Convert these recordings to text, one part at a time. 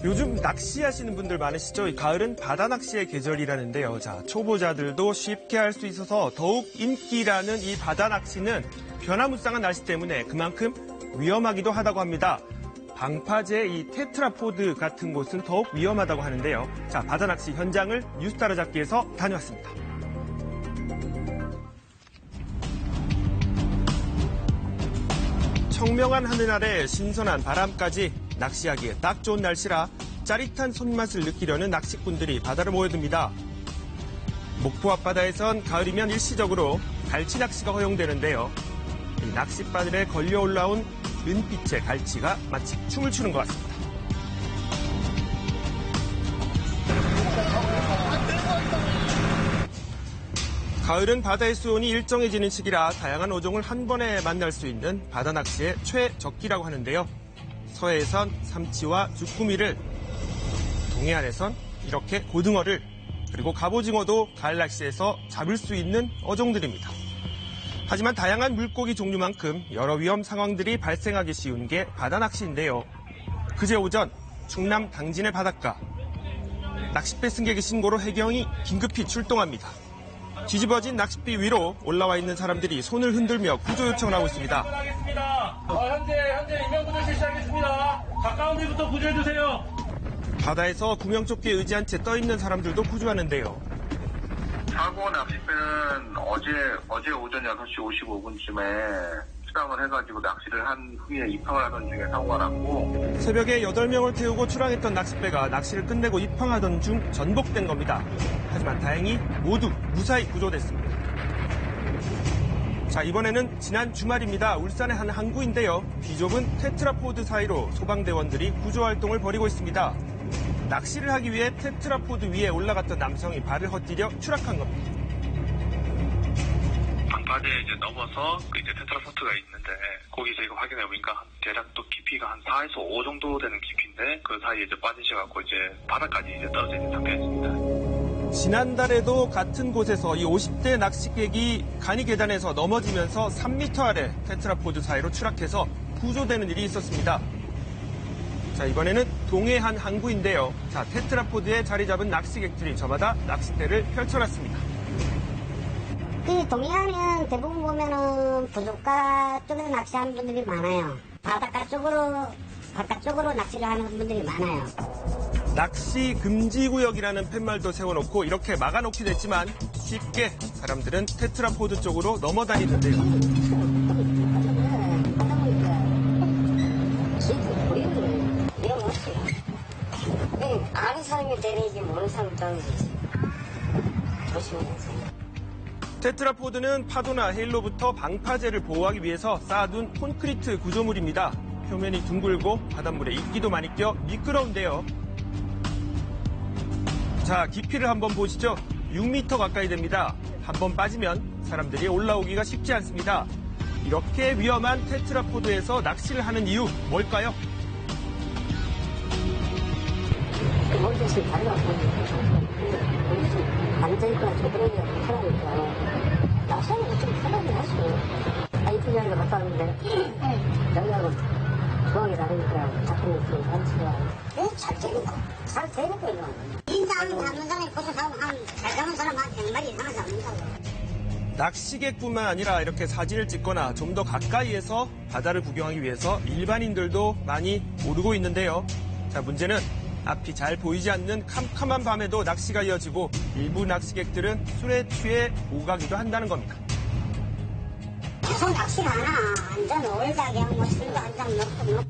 요즘 낚시하시는 분들 많으시죠? 가을은 바다 낚시의 계절이라는데요. 자, 초보자들도 쉽게 할 수 있어서 더욱 인기라는 이 바다 낚시는 변화무쌍한 날씨 때문에 그만큼 위험하기도 하다고 합니다. 방파제 이 테트라포드 같은 곳은 더욱 위험하다고 하는데요. 자, 바다 낚시 현장을 뉴스 따라잡기에서 다녀왔습니다. 청명한 하늘 아래 신선한 바람까지 낚시하기에 딱 좋은 날씨라 짜릿한 손맛을 느끼려는 낚시꾼들이 바다로 모여듭니다. 목포 앞바다에선 가을이면 일시적으로 갈치 낚시가 허용되는데요. 이 낚싯바늘에 걸려 올라온 은빛의 갈치가 마치 춤을 추는 것 같습니다. 가을은 바다의 수온이 일정해지는 시기라 다양한 어종을 한 번에 만날 수 있는 바다 낚시의 최적기라고 하는데요. 서해에선 삼치와 주꾸미를, 동해안에선 이렇게 고등어를, 그리고 갑오징어도 가을 낚시에서 잡을 수 있는 어종들입니다. 하지만 다양한 물고기 종류만큼 여러 위험 상황들이 발생하기 쉬운 게 바다 낚시인데요. 그제 오전 충남 당진의 바닷가. 낚싯배 승객의 신고로 해경이 긴급히 출동합니다. 뒤집어진 낚싯배 위로 올라와 있는 사람들이 손을 흔들며 구조 요청을 하고 있습니다. 현재 인명구조 실시하겠습니다. 가까운 데부터 구조해주세요. 바다에서 구명조끼에 의지한 채 떠있는 사람들도 구조하는데요. 사고 낚싯배는 어제 오전 6시 55분쯤에 출항을 해가지고 낚시를 한 후에 입항을 하던 중에 사고가 났고, 새벽에 8명을 태우고 출항했던 낚싯배가 낚시를 끝내고 입항하던 중 전복된 겁니다. 하지만 다행히 모두 무사히 구조됐습니다. 자, 이번에는 지난 주말입니다. 울산의 한 항구인데요. 비좁은 테트라포드 사이로 소방대원들이 구조활동을 벌이고 있습니다. 낚시를 하기 위해 테트라포드 위에 올라갔던 남성이 발을 헛디뎌 추락한 겁니다. 방파제 이제 넘어서 이제 테트라포트가 있는데 거기서 이거 확인해 보니까 대략 또 깊이가 한 4에서 5 정도 되는 깊이인데 그 사이에 이제 빠지셔갖고 이제 바닥까지 이제 떨어져 있는 상태였습니다. 지난달에도 같은 곳에서 이 50대 낚시객이 간이 계단에서 넘어지면서 3m 아래 테트라포드 사이로 추락해서 구조되는 일이 있었습니다. 자, 이번에는 동해 한 항구인데요. 자, 테트라포드에 자리 잡은 낚시객들이 저마다 낚싯대를 펼쳐놨습니다. 이 동해안은 대부분 보면은 부둣가 쪽에서 낚시하는 분들이 많아요. 바닷가 쪽으로 낚시를 하는 분들이 많아요. 낚시 금지구역이라는 팻말도 세워놓고 이렇게 막아놓기도 했지만 쉽게 사람들은 테트라포드 쪽으로 넘어다니는데요. 아는 사람이 때리지 모르는 사람이 떨어지지. 조심해야지. 테트라포드는 파도나 해일로부터 방파제를 보호하기 위해서 쌓아둔 콘크리트 구조물입니다. 표면이 둥글고 바닷물에 이끼도 많이 껴 미끄러운데요. 자, 깊이를 한번 보시죠. 6m 가까이 됩니다. 한번 빠지면 사람들이 올라오기가 쉽지 않습니다. 이렇게 위험한 테트라포드에서 낚시를 하는 이유 뭘까요? 모르겠어요. 앉아있거나 저들에게 편하니까 낚시하는 좀 편하긴 하시고. 이틀 전에 갔다 왔는데 여기하고 조항이 다르니까 작품이 있으면 한치가 잘 되니까 이거. 인상 잡는 사람이 보통 잘 잡는 사람한테 100마리 이상은 잡는다고. 낚시객뿐만 아니라 이렇게 사진을 찍거나 좀 더 가까이에서 바다를 구경하기 위해서 일반인들도 많이 오르고 있는데요. 자, 문제는 앞이 잘 보이지 않는 캄캄한 밤에도 낚시가 이어지고 일부 낚시객들은 술에 취해 오가기도 한다는 겁니다. 계속 낚시가 안 와. 완전 올다게 하고 술도 한잔 먹고.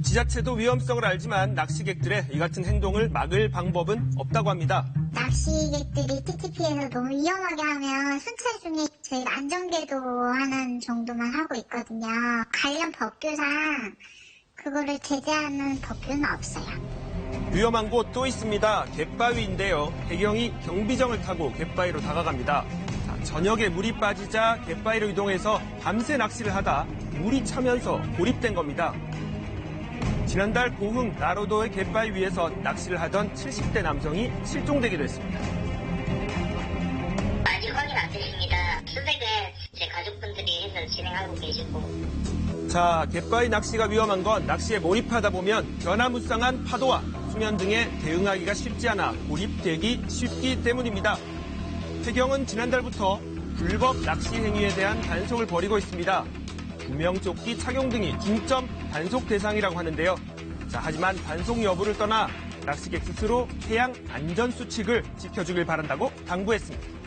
지자체도 위험성을 알지만 낚시객들의 이 같은 행동을 막을 방법은 없다고 합니다. 낚시객들이 TTP에서 너무 위험하게 하면 순찰 중에 저희가 안전궤도 하는 정도만 하고 있거든요. 관련 법규상 그거를 제재하는 법규는 없어요. 위험한 곳 또 있습니다. 갯바위인데요. 해경이 경비정을 타고 갯바위로 다가갑니다. 자, 저녁에 물이 빠지자 갯바위로 이동해서 밤새 낚시를 하다 물이 차면서 고립된 겁니다. 지난달 고흥 나로도의 갯바위 위에서 낚시를 하던 70대 남성이 실종되기도 했습니다. 아직 확인 안 됐습니다. 수색은 제 가족분들이 해서 진행하고 계시고. 자, 갯바위 낚시가 위험한 건 낚시에 몰입하다 보면 변화무쌍한 파도와 수면 등에 대응하기가 쉽지 않아 고립되기 쉽기 때문입니다. 해경은 지난달부터 불법 낚시 행위에 대한 단속을 벌이고 있습니다. 구명조끼 착용 등이 중점 단속 대상이라고 하는데요. 자, 하지만 단속 여부를 떠나 낚시객 스스로 해양 안전 수칙을 지켜주길 바란다고 당부했습니다.